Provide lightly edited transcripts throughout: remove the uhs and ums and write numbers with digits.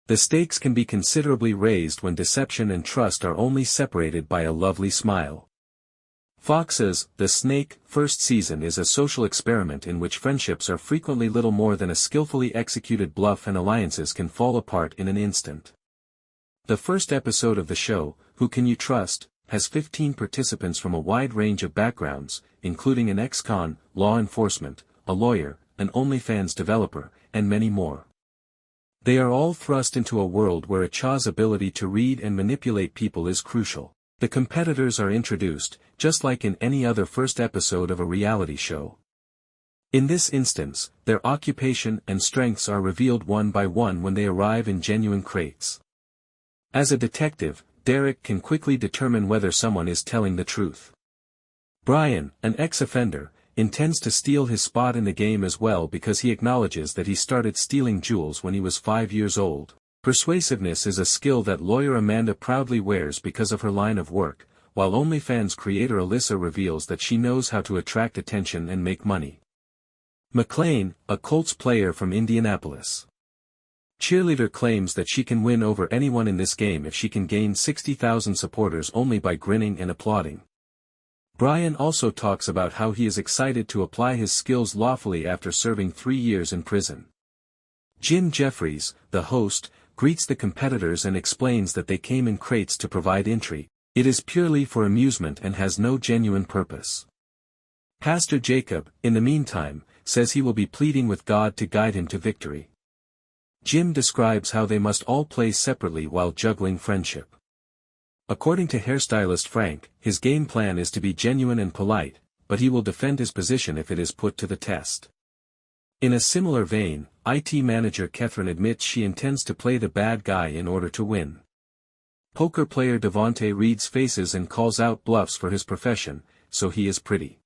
The stakes can be considerably raised when deception and trust are only separated by a lovely smile. Fox's The Snake first season is a social experiment in which friendships are frequently little more than a skillfully executed bluff and alliances can fall apart in an instant. The first episode of the show, Who Can You Trust?, has 15 participants from a wide range of backgrounds, including an ex-con, law enforcement, a lawyer, an OnlyFans developer, and many more. They are all thrust into a world where a child's ability to read and manipulate people is crucial. The competitors are introduced, just like in any other first episode of a reality show. In this instance, their occupation and strengths are revealed one by one when they arrive in genuine crates. As a detective, Derek can quickly determine whether someone is telling the truth. Bryan, an ex-offender, intends to steal his spot in the game as well because he acknowledges that he started stealing jewels when he was 5 years old. Persuasiveness is a skill that lawyer Amanda proudly wears because of her line of work, while OnlyFans creator Alyssa reveals that she knows how to attract attention and make money. MacLaine, a Colts player from Indianapolis Cheerleader, claims that she can win over anyone in this game if she can gain 60,000 supporters only by grinning and applauding. Bryan also talks about how he is excited to apply his skills lawfully after serving 3 years in prison. Jim Jeffries, the host, greets the competitors and explains that they came in crates to provide entry. It is purely for amusement and has no genuine purpose. Pastor Jacob, in the meantime, says he will be pleading with God to guide him to victory. Jim describes how they must all play separately while juggling friendship. According to hairstylist Frank, his game plan is to be genuine and polite, but he will defend his position if it is put to the test. In a similar vein, IT manager Catherine admits she intends to play the bad guy in order to win. Poker player Devontae reads faces and calls out bluffs for his profession, so he is pretty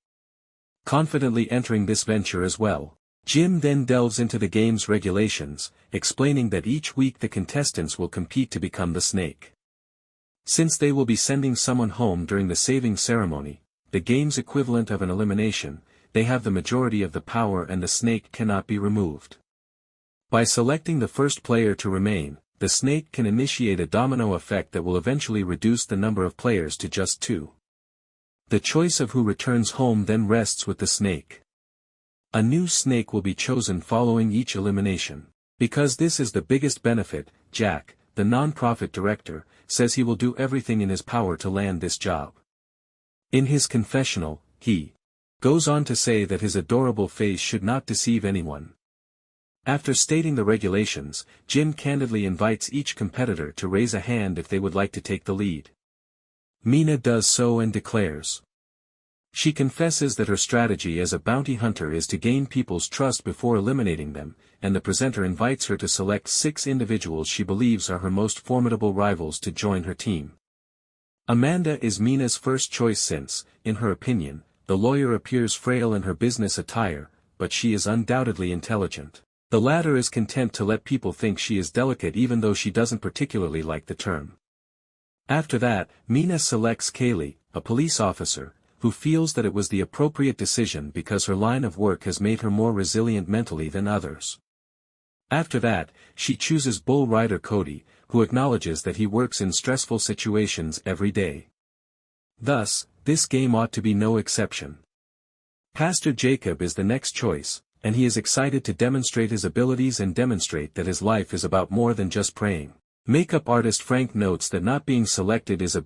confidently entering this venture as well. Jim then delves into the game's regulations, explaining that each week the contestants will compete to become the snake. Since they will be sending someone home during the saving ceremony, the game's equivalent of an elimination, they have the majority of the power and the snake cannot be removed. By selecting the first player to remain, the snake can initiate a domino effect that will eventually reduce the number of players to just 2. The choice of who returns home then rests with the snake. A new snake will be chosen following each elimination. Because this is the biggest benefit, Jack, the non-profit director, says he will do everything in his power to land this job. In his confessional, he goes on to say that his adorable face should not deceive anyone. After stating the regulations, Jim candidly invites each competitor to raise a hand if they would like to take the lead. Mina does so and declares. She confesses that her strategy as a bounty hunter is to gain people's trust before eliminating them, and the presenter invites her to select 6 individuals she believes are her most formidable rivals to join her team. Amanda is Mina's first choice since, in her opinion, the lawyer appears frail in her business attire, but she is undoubtedly intelligent. The latter is content to let people think she is delicate even though she doesn't particularly like the term. After that, Mina selects Kaylee, a police officer, who feels that it was the appropriate decision because her line of work has made her more resilient mentally than others. After that, she chooses bull rider Cody, who acknowledges that he works in stressful situations every day. Thus, this game ought to be no exception. Pastor Jacob is the next choice, and he is excited to demonstrate his abilities and demonstrate that his life is about more than just praying. Makeup artist Frank notes that not being selected is a